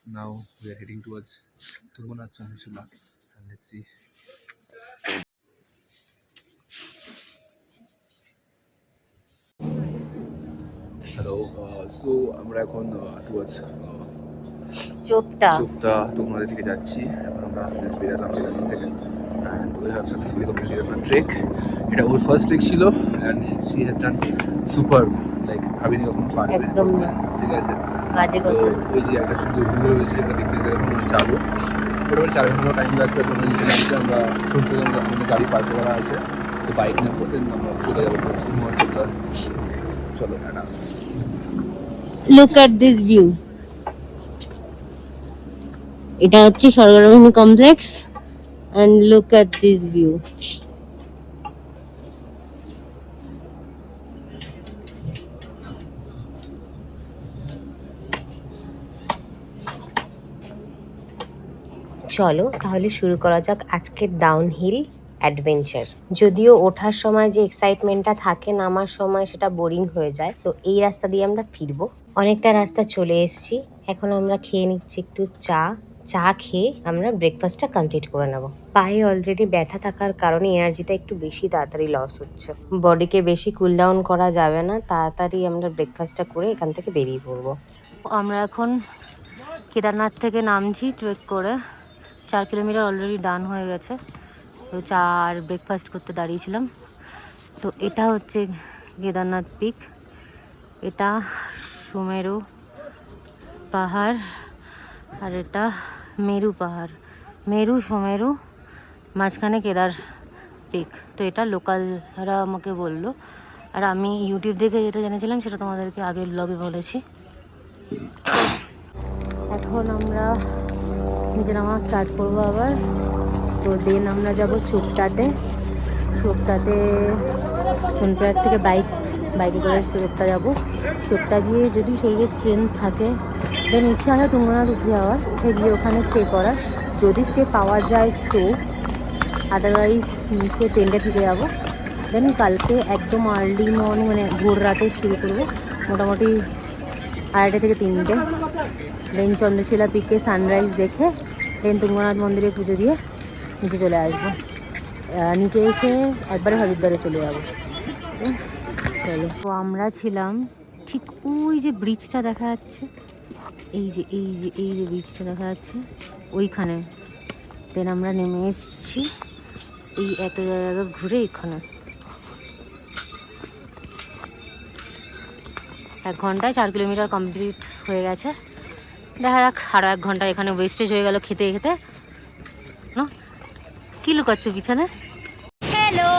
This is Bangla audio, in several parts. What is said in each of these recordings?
Now we are heading towards Tungnath Chandrashila, and let's see. Hello. So আমরা এখন towards চোপটা তুঙ্গনদী থেকে যাচ্ছি। এখন আমরা বেরালাম বেরালাম থেকে, and we have successfully completed our trek. এটা ওর ফার্স্ট ট্রেক ছিল, and she has done superb. Like ভাবিনি কখনো পারবে একদম করতে, না। ঠিক আছে। বাজে তো কথা। ওই যে একটা সুন্দর ভিউ রয়েছে, আমরা দেখতে দেখতে এখন আমরা যাবো। মোটামুটি 4 ঘন্টা টাইম লাগবে। এখন নিচে নামতে আমরা ছোট্ট আমাদের গাড়ি পার্ক করা আছে, তো বাইক নেবো, দেন আমরা চলে যাবো চোপটা। চলো tata. Look at this view. এটা হচ্ছে স্বর্গরামহী complex, and look at this view. চলো তাহলে শুরু করা যাক আজকের ডাউনহিল অ্যাডভেঞ্চার। যদিও ওঠার সময় যে এক্সাইটমেন্টটা থাকে, নামার সময় সেটা বোরিং হয়ে যায়। তো এই রাস্তা দিয়ে আমরা ফিরবো। অনেকটা রাস্তা চলে এসেছি। এখন আমরা খেয়ে নিচ্ছি একটু চা খেয়ে আমরা ব্রেকফাস্টটা কমপ্লিট করে নেব। পায়ে অলরেডি ব্যথা থাকার কারণে এনার্জিটা একটু বেশি তাড়াতাড়ি লস হচ্ছে। বডিকে বেশি কুল ডাউন করা যাবে না, তাড়াতাড়ি আমরা ব্রেকফাস্টটা করে এখান থেকে বেরিয়ে পড়বো। আমরা এখন কেদারনাথ থেকে নামছি ট্রেক করে। 4 কিলোমিটার অলরেডি ডান হয়ে গেছে। তো চা আর ব্রেকফাস্ট করতে দাঁড়িয়েছিলাম। তো এটা হচ্ছে কেদারনাথ পিক, এটা সুমেরু পাহাড়, আর এটা মেরু পাহাড়। মেরু সুমেরু, মাঝখানে কেদার পিক। তো এটা লোকালরা আমাকে বললো, আর আমি ইউটিউব দেখে যেটা জেনেছিলাম সেটা তোমাদেরকে আগের ব্লগে বলেছি। এখন আমরা নিচে নামা স্টার্ট করবো আবার। তো দেন আমরা যাব চোপটাতে সোনপ্রয়াগ থেকে বাইকে করে চোপটা যাবো। চোপটা গিয়ে যদি শরীরে স্ট্রেংথ থাকে, দেন ইচ্ছা হয় তুঙ্গনাথ উঠে যাওয়ার, উঠে গিয়ে ওখানে স্টে করার। যদি স্টে পাওয়া যায় তো, আদারওয়াইজ নিচে টেন্টে থেকে যাবো। দেন কালকে একদম আর্লি মর্নিং, মানে ভোর রাতে শুরু করবো, মোটামুটি 2:30 থেকে 3টে। দেন চন্দ্রশিলা পিকে সানরাইজ দেখে দেন তুঙ্গনাথ মন্দিরে পুজো দিয়ে নিচে চলে আসবো। নিচে এসে একবারে হরিদ্বারে চলে যাবো। চলো, তো আমরা ছিলাম ঠিক ওই যে ব্রিজটা দেখা যাচ্ছে, এই যে ব্রিজটা দেখা যাচ্ছে ওইখানে। দেন আমরা নেমে এসেছি এই এত জায়গা ঘুরে এখানে। 1 ঘন্টায় 4 কিলোমিটার কমপ্লিট হয়ে গেছে। দেখা যাক, আরো 1 ঘন্টা এখানে ওয়েস্টেজ হয়ে গেল খেতে খেতে। কি লুকাচ্ছ পিছনে? হ্যালো,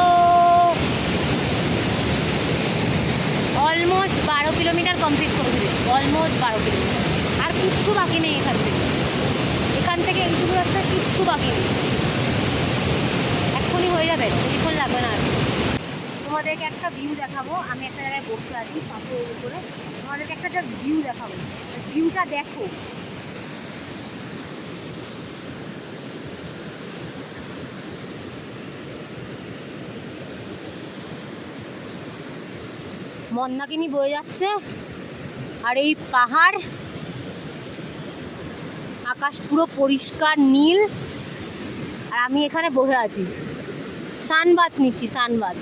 অলমোস্ট 12 কিলোমিটার কমপ্লিট করে দিলে, অলমোস্ট 12 কিলোমিটার। আর কিচ্ছু বাকি নেই এখান থেকে এইটুকু রাস্তা কিচ্ছু বাকি নেই। এক্ষুনি হয়ে যাবে, বেশিক্ষণ লাগবে না। আর তোমাদেরকে একটা ভিউ দেখাবো। আমি একটা জায়গায় বসে আছি পাথরের উপরে, তোমাদেরকে একটা জাস্ট ভিউ দেখাবো। ভিউটা দেখো। মন্দাকিনী বয়ে যাচ্ছে, আর এই পাহাড়, আকাশ পুরো পরিষ্কার নীল, আর আমি এখানে বসে আছি, সানবাত নিচ্ছি, সানবাত।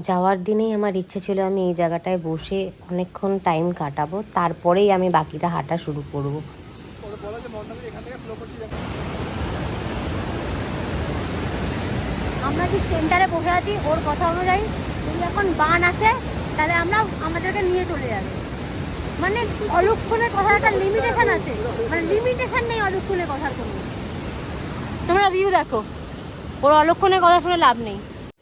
যাওয়ার দিনেই আমার ইচ্ছে ছিল আমি এই জায়গাটায় বসে অনেকক্ষণ টাইম কাটাবো, তারপরেই আমি বাকিটা হাঁটা শুরু করব। আমরা ঠিক সেন্টারে বসে আছি। ওর কথা অনুযায়ী যদি এখন বান আছে তাহলে আমরা আমাদেরকে নিয়ে চলে যাবে। মানে অলক্ষণের কথার একটা লিমিটেশন আছে, মানে লিমিটেশন নেই অলক্ষণের কথার কোনো। তোমরা ভিউ দেখো, ওর অলক্ষণের কথা শুনে লাভ নেই।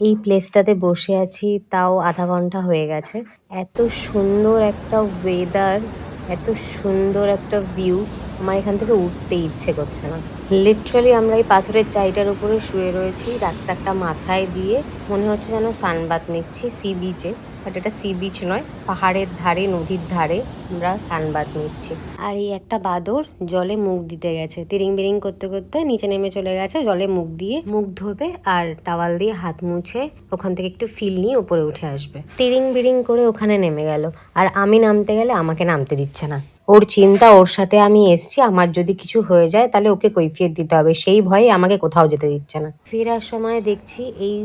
এই প্লেসটাতে বসে আছি তাও আধা ঘন্টা হয়ে গেছে। এত সুন্দর একটা ওয়েদার, এত সুন্দর একটা ভিউ, আমার এখান থেকে উঠতে ইচ্ছে করছে না। লিটারালি আমরা এই পাথরের চাইটার উপরে শুয়ে রয়েছি, রাক্সাকটা মাথায় দিয়ে, মনে হচ্ছে যেন সানবাত নিচ্ছি সি বিচে। বাট এটা সি বিচ নয়, পাহাড়ের ধারে, নদীর ধারে আমরা সানবাদ নিচ্ছি। আর এই একটা বাদর জলে মুখ দিতে গেছে, তিরিং বিরিং করতে করতে নিচে নেমে চলে গেছে, জলে মুখ দিয়ে মুখ ধোবে আর টাওয়াল দিয়ে হাত মুছে ওখান থেকে একটু ফিল নিয়ে উপরে উঠে আসবে। তিরিং বিরিং করে ওখানে নেমে গেল, আর আমি নামতে গেলে আমাকে নামতে দিচ্ছে না। ওর চিন্তা ওর সাথে আমি এসছি, আমার যদি কিছু হয়ে যায় তাহলে ওকে কৈফিয়ত দিতে হবে, সেই ভয়ে আমাকে কোথাও যেতে দিচ্ছে না। ফেরার সময় দেখছি এই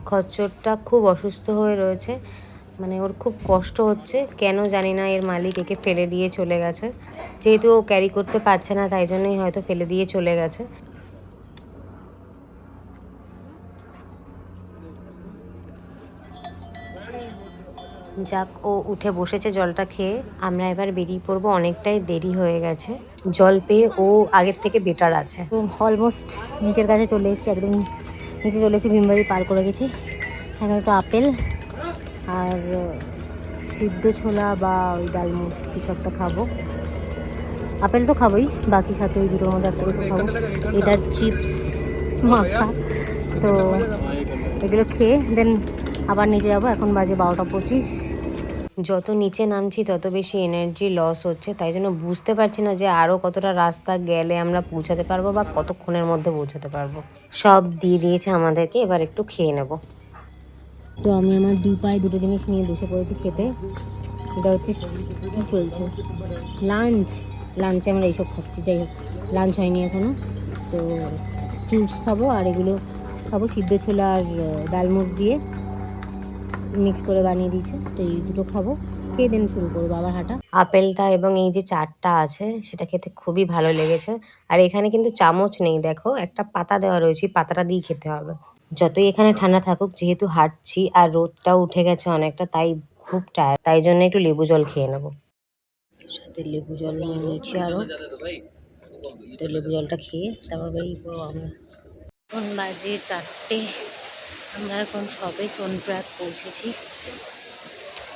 খচ্চরটা খুব অসুস্থ হয়ে রয়েছে, মানে ওর খুব কষ্ট হচ্ছে, কেন জানি না এর মালিক একে ফেলে দিয়ে চলে গেছে। যেহেতু ও ক্যারি করতে পারছে না তাই জন্যই হয়তো ফেলে দিয়ে চলে গেছে। যাক, ও উঠে বসেছে জলটা খেয়ে। আমরা এবার বেরিয়ে পড়বো, অনেকটাই দেরি হয়ে গেছে। জল পেয়ে ও আগের থেকে বেটার আছে। অলমোস্ট নিচের কাছে চলে এসেছি, একদম নিচে চলে এসেছি, ভীমবাড়ি পার করে গেছি। এখন একটু আপেল আর সিদ্ধ ছোলা বা ওই ডালমুট কিছু একটা খাবো। আপেল তো খাবোই, বাকি সাথে ওই দুটোর মধ্যে একটা কিছু খাবো। এটা চিপস মাখা, তো এগুলো খেয়ে দেন আবার নিচে যাবো। এখন বাজে 12:25। যত নিচে নামছি তত বেশি এনার্জি লস হচ্ছে, তাই জন্য বুঝতে পারছি না যে আরও কতটা রাস্তা গেলে আমরা পৌঁছাতে পারবো বা কতক্ষণের মধ্যে পৌঁছাতে পারবো। সব দিয়ে দিয়েছে আমাদেরকে, এবার একটু খেয়ে নেব। তো আমি আমার দুই পায়ে দুটো জিনিস নিয়ে বসে পড়েছি খেতে। এটা হচ্ছে কী চলছে, লাঞ্চে আমরা এইসব খাচ্ছি। যাই হোক, লাঞ্চ হয়নি এখনও, তো ফ্রুটস খাবো আর এগুলো খাবো, সিদ্ধ ছোলা আর ডালমুট দিয়ে মিক্স করে বানিয়ে দিয়েছে, তো এই দুটো খাবো, খেয়ে দেন শুরু করবো আবার হাঁটা। আপেলটা এবং এই যে চাটটা আছে সেটা খেতে খুবই ভালো লেগেছে। আর এখানে কিন্তু চামচ নেই, দেখো একটা পাতা দেওয়া রয়েছে, পাতাটা দিয়ে খেতে হবে। যতই এখানে ঠান্ডা থাকুক, যেহেতু হাঁটছি আর রোদটাও উঠে গেছে অনেকটা, তাই খুব টায়ার্ড, তাই জন্য একটু লেবু জল খেয়ে নেবো। সাথে লেবু জল নিয়ে নিয়েছি আরও, তো লেবু জলটা খেয়ে তারপর বেরিয়ে পড়বো আমরা। এখন বাজে 4টে, আমরা এখন সবে সোনপ্রয়াগ পৌঁছেছি।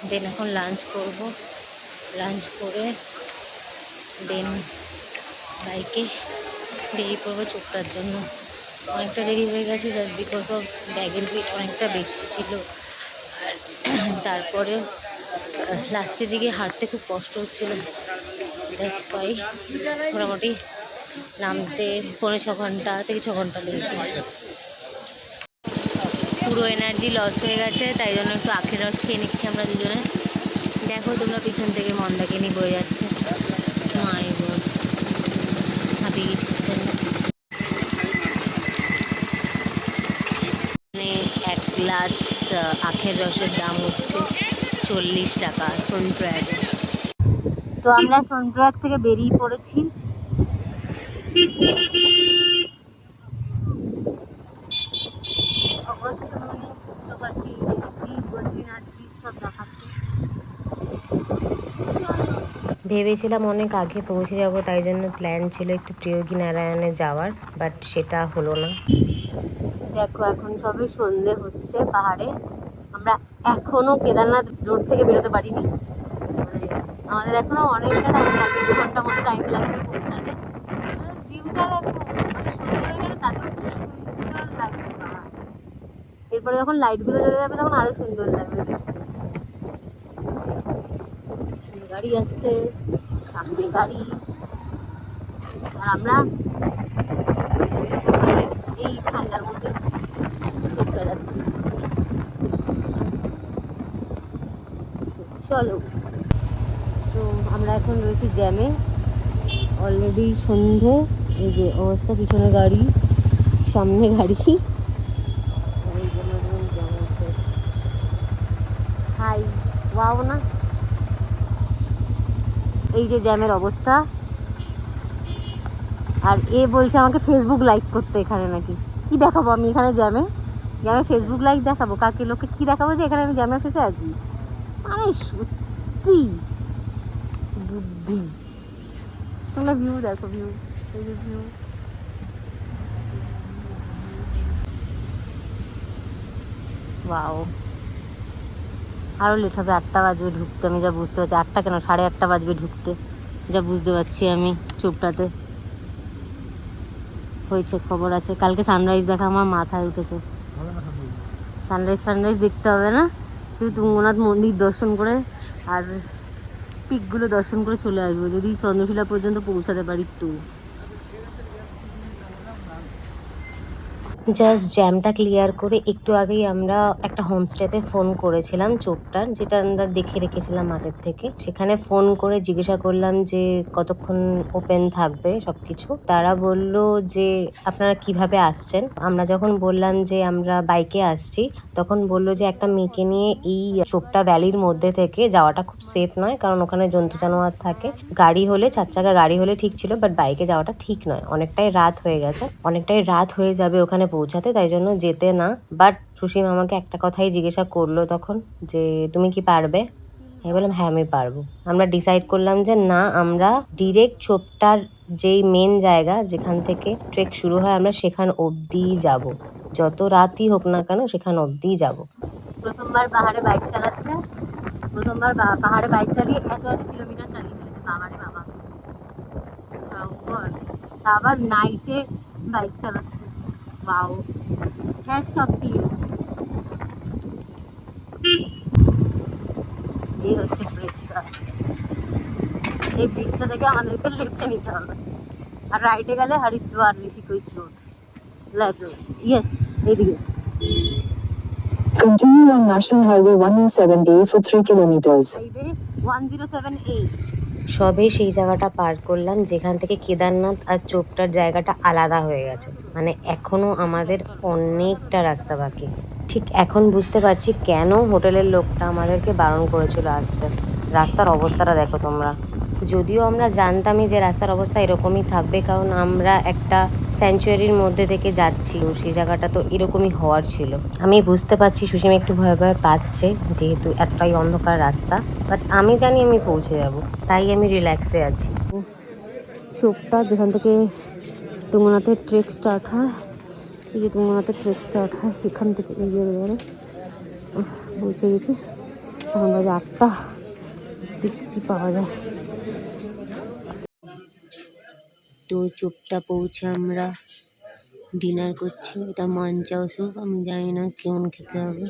দেন এখন লাঞ্চ করব, লাঞ্চ করে দেন বাইকে বেরিয়ে পড়বো চোপটার জন্য। অনেকটা দেরি হয়ে গেছে, জাস্ট বিকজ অফ ব্যাগের ওয়েট অনেকটা বেশি ছিল। আর তারপরেও লাস্টের দিকে হাঁটতে খুব কষ্ট হচ্ছিল, দ্যাটস ওয়াই মোটামুটি নামতে 5.5 ঘন্টা থেকে 6 ঘন্টা লেগেছিল। পুরো এনার্জি লস হয়ে গেছে, তাই জন্য একটু আখের রস খেয়ে নিচ্ছি আমরা দুজনে। দেখো তোমরা পিছন থেকে মন্দাকিনী বয়ে যাচ্ছে, মাই গড, হাঁপিয়ে গেছি। মানে 1 গ্লাস আখের রসের দাম হচ্ছে 40 টাকা সোনপ্রয়াগে। তো আমরা সোনপ্রয়াগ থেকে বেরিয়ে পড়েছি। অবস্থা মানে বুঝতে পারছি, বদ্রীনাথজি সব দেখাচ্ছে। ভেবেছিলাম অনেক আগে পৌঁছে যাব, তাই জন্য প্ল্যান ছিল একটু ত্রিয়োগী নারায়ণে যাওয়ার, বাট সেটা হলো না। দেখো এখন সবে সন্ধে হচ্ছে পাহাড়ে, আমরা এখনো কেদারনাথ রোড থেকে বেরোতে পারিনি, আমাদের এখনো অনেকটা টাইম লাগবে, 2 ঘন্টা মতো টাইম লাগবে পৌঁছাতে। ভিউটা দেখো, মানে সন্ধে হয়ে গেলে তাতেও কি সুন্দর লাগবে পাহাড়। এরপরে যখন লাইটগুলো জ্বলে যাবে তখন আরো সুন্দর লাগবে দেখতে। গাড়ি আসছে, সামনে গাড়ি, আর আমরা এই ঠান্ডার মধ্যে চলতে যাচ্ছি। চলো, তো আমরা এখন রয়েছি জ্যামে, অলরেডি সন্ধে। এই যে অবস্থা, পিছনে গাড়ি, সামনে গাড়ি। হাই, ওয়াও না, এই যে জ্যামের অবস্থা। আর এ বলছে আমাকে ফেসবুক লাইক করতে এখানে, নাকি কি দেখাবো আমি এখানে জ্যামে ফেসবুক লাইক দেখাবো কাকে, লোকে কি দেখাবো যে এখানে আমি জ্যামে ফেসে আছি। মানে সত্যি বুদ্ধি। তোমরা ভিউ দেখো, ভিউ, এই যে ভিউ। ওয়াও, আরও লেট হবে, 8টা বাজবে ঢুকতে, আমি যা বুঝতে পারছি। 8টা কেন, 8:30 বাজবে ঢুকতে, যা বুঝতে পারছি আমি। চোপটাতে হয়েছে, খবর আছে। কালকে সানরাইজ দেখা আমার মাথায় উঠেছে, সানরাইজ দেখতে হবে না? শুধু তুঙ্গনাথ মন্দির দর্শন করে আর পিকগুলো দর্শন করে চলে আসবো, যদি চন্দ্রশিলা পর্যন্ত পৌঁছাতে পারি তো। জাস্ট জ্যামটা ক্লিয়ার করে একটু আগেই আমরা একটা হোমস্টেতে ফোন করেছিলাম চোপটার, যেটা আমরা দেখে রেখেছিলাম আগের থেকে। সেখানে ফোন করে জিজ্ঞাসা করলাম যে কতক্ষণ ওপেন থাকবে সবকিছু। তারা বলল যে আপনারা কিভাবে আসছেন। আমরা যখন বললাম যে আমরা বাইকে আসছি, তখন বলল যে একটা মেয়েকে নিয়ে এই চোপটা ভ্যালির মধ্যে থেকে যাওয়াটা খুব সেফ নয়, কারণ ওখানে জন্তু জানোয়ার থাকে। গাড়ি হলে, 4 চাকা গাড়ি হলে ঠিক ছিল, বাট বাইকে যাওয়াটা ঠিক নয়। অনেকটাই রাত হয়ে গেছে, অনেকটাই রাত হয়ে যাবে ওখানে পৌঁছাতে, তাই জন্য যেতে না। বাট সুসীম আমাকে একটা কথাই জিজ্ঞাসা করলো তখন, যে তুমি কি পারবে? আমি বললাম হ্যাঁ আমি পারবো। আমরা ডিসাইড করলাম যে না, আমরা ডিরেক্ট চোপটার যেই মেন জায়গা যেখান থেকে ট্রেক শুরু হয়, আমরা সেখান অবধিই যাব। যত রাতই হোক না কেন সেখান অবধিই যাব। প্রথমবার পাহাড়ে বাইক চালাচ্ছে, প্রথমবার পাহাড়ে বাইক চালিয়ে এত কিলোমিটার চালিয়ে ফেলেছে। বাবারে বাবা, আবার নাইটে বাইক চালাচ্ছে। Wow, hats off to you. এই হচ্ছে ব্রিজটা, এই ব্রিজটা থেকে আমাদেরকে লেফটে নিতে হবে, আর রাইটে গেলে Haridwar Rishikesh road. Left, yes, এইদিকে। Continue on National Highway 107A for 3 kilometers. Highway 107A। সবে সেই জায়গাটা পার করলাম যেখান থেকে কেদারনাথ আর চোপটার জায়গাটা আলাদা হয়ে গেছে। মানে এখনো আমাদের অনেকটা রাস্তা বাকি। ঠিক এখন বুঝতে পারছি কেন হোটেলের লোকটা আমাদেরকে বারণ করেছিল আসতে। রাস্তার অবস্থাটা দেখো তোমরা। যদিও আমরা জানতামই যে রাস্তার অবস্থা এরকমই থাকবে, কারণ আমরা একটা স্যাংচুয়ারির মধ্যে থেকে যাচ্ছি, সেই জায়গাটা তো এরকমই হওয়ার ছিল। আমি বুঝতে পারছি সুসীম একটু ভয় ভয় পাচ্ছে, যেহেতু এতটাই অন্ধকার রাস্তা, বাট আমি জানি আমি পৌঁছে যাব, তাই আমি রিল্যাক্সে আছি। চোপটা যেখান থেকে তুঙ্গনাথের ট্রেক স্টার্ট হয়, এই যে তুঙ্গনাথের ট্রেক স্টার্ট হয় এখান থেকে, এই যে পৌঁছে গেছি। এখন বাজে 8টা, দেখি কি পাওয়া যায়। তো চোপটা পৌঁছে আমরা ডিনার করছি। এটা মানচাও স্যুপ, আমি জানি না কেমন খেতে হবে।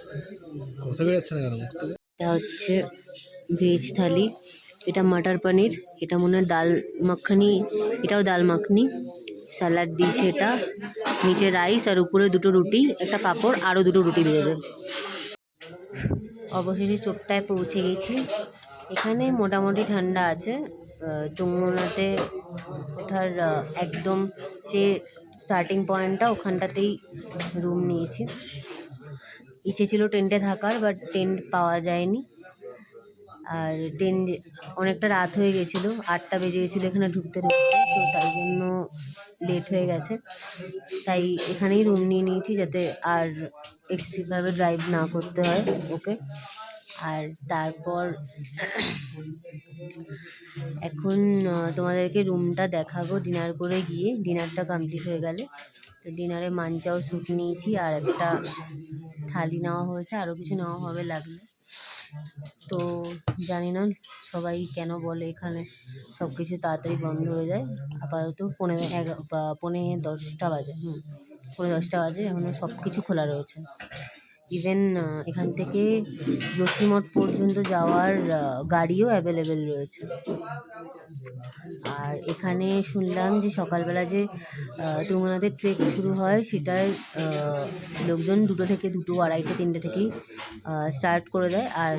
কথা বেরোচ্ছে না কেন মুখ থেকে? এটা হচ্ছে ভেজ থালি, এটা মটর পনির, এটা মনে হয় ডাল মাখানি, এটাও ডাল মাখনি, স্যালাড দিয়েছে, এটা নিচে রাইস আর উপরে 2টো রুটি, একটা পাঁপড়, আরও 2টো রুটি দিয়েছে। অবশেষে চোপটায় পৌঁছে গেছি। এখানে মোটামুটি ঠান্ডা আছে। তুঙ্গনাথে ওঠার একদম যে স্টার্টিং পয়েন্টটা, ওখানটাতেই রুম নিয়েছি। ইচ্ছে ছিল টেন্টে থাকার, বাট টেন্ট পাওয়া যায়নি। আর টেন্ট অনেকটা রাত হয়ে গেছিলো, 8টা বেজে গেছিলো এখানে ঢুকতে ঢুকতে, তো তাই জন্য লেট হয়ে গেছে। তাই এখানেই রুম নিয়ে নিয়েছি, যাতে আর এক্সেসিভভাবে ড্রাইভ না করতে হয় ওকে। আর তারপর এখন তোমাদেরকে রুমটা দেখাবো ডিনার করে গিয়ে, ডিনারটা কমপ্লিট হয়ে গেলে। তো ডিনারে মানচাও স্যুপ নিয়েছি, আর একটা থালি নেওয়া হয়েছে, আরও কিছু নেওয়া হবে লাগলে। তো জানি না সবাই কেন বলে এখানে সব কিছু তাড়াতাড়ি বন্ধ হয়ে যায়। আপাতত 10টা বাজে, 10টা বাজে, এখনও সব কিছু খোলা রয়েছে। ইভেন এখান থেকে যোশীমঠ পর্যন্ত যাওয়ার গাড়িও অ্যাভেলেবেল রয়েছে। আর এখানে শুনলাম যে সকালবেলা যে তুঙ্গনাথের ট্রেক শুরু হয়, সেটায় লোকজন 2টো থেকে 2টো, 2:30, 3টে থেকেই স্টার্ট করে দেয়। আর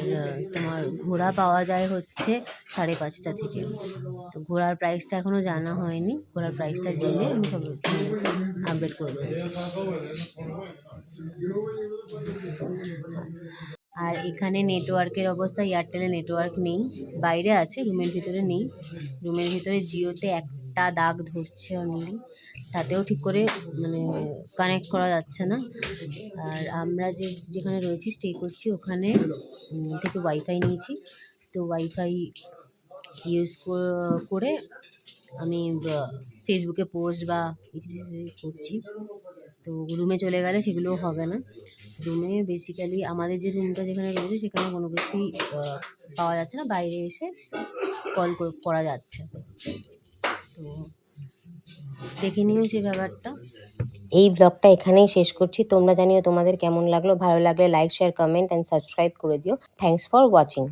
তোমার ঘোড়া পাওয়া যায় হচ্ছে 5:30টা থেকে। তো ঘোড়ার প্রাইসটা এখনও জানা হয়নি, ঘোড়ার প্রাইসটা জেনে আমি সব আপডেট করে দেবো। আর এখানে নেটওয়ার্কের অবস্থা, এয়ারটেলে নেটওয়ার্ক নেই, বাইরে আছে, রুমের ভিতরে নেই। রুমের ভিতরে জিওতে একটা দাগ ধরছে অনলি, তাতেও ঠিক করে মানে কানেক্ট করা যাচ্ছে না। আর আমরা যেখানে রয়েছি, স্টে করছি, ওখানে থেকে ওয়াইফাই নিয়েছি। তো ওয়াইফাই ইউজ করে আমি ফেসবুকে পোস্ট বা করছি। তো রুমে চলে গেলে সেগুলো হবে না। রুমে বেসিক্যালি আমাদের যে রুমটা যেখানে রয়েছে, সেখানে কোনো কিছুই পাওয়া যাচ্ছে না, বাইরে এসে কল করা যাচ্ছে। তো দেখে নিও সেই ব্যাপারটা। এই ব্লগটা এখানেই শেষ করছি। তোমরা জানিও তোমাদের কেমন লাগলো। ভালো লাগলে like, share, comment and subscribe করে দিও। Thanks for watching.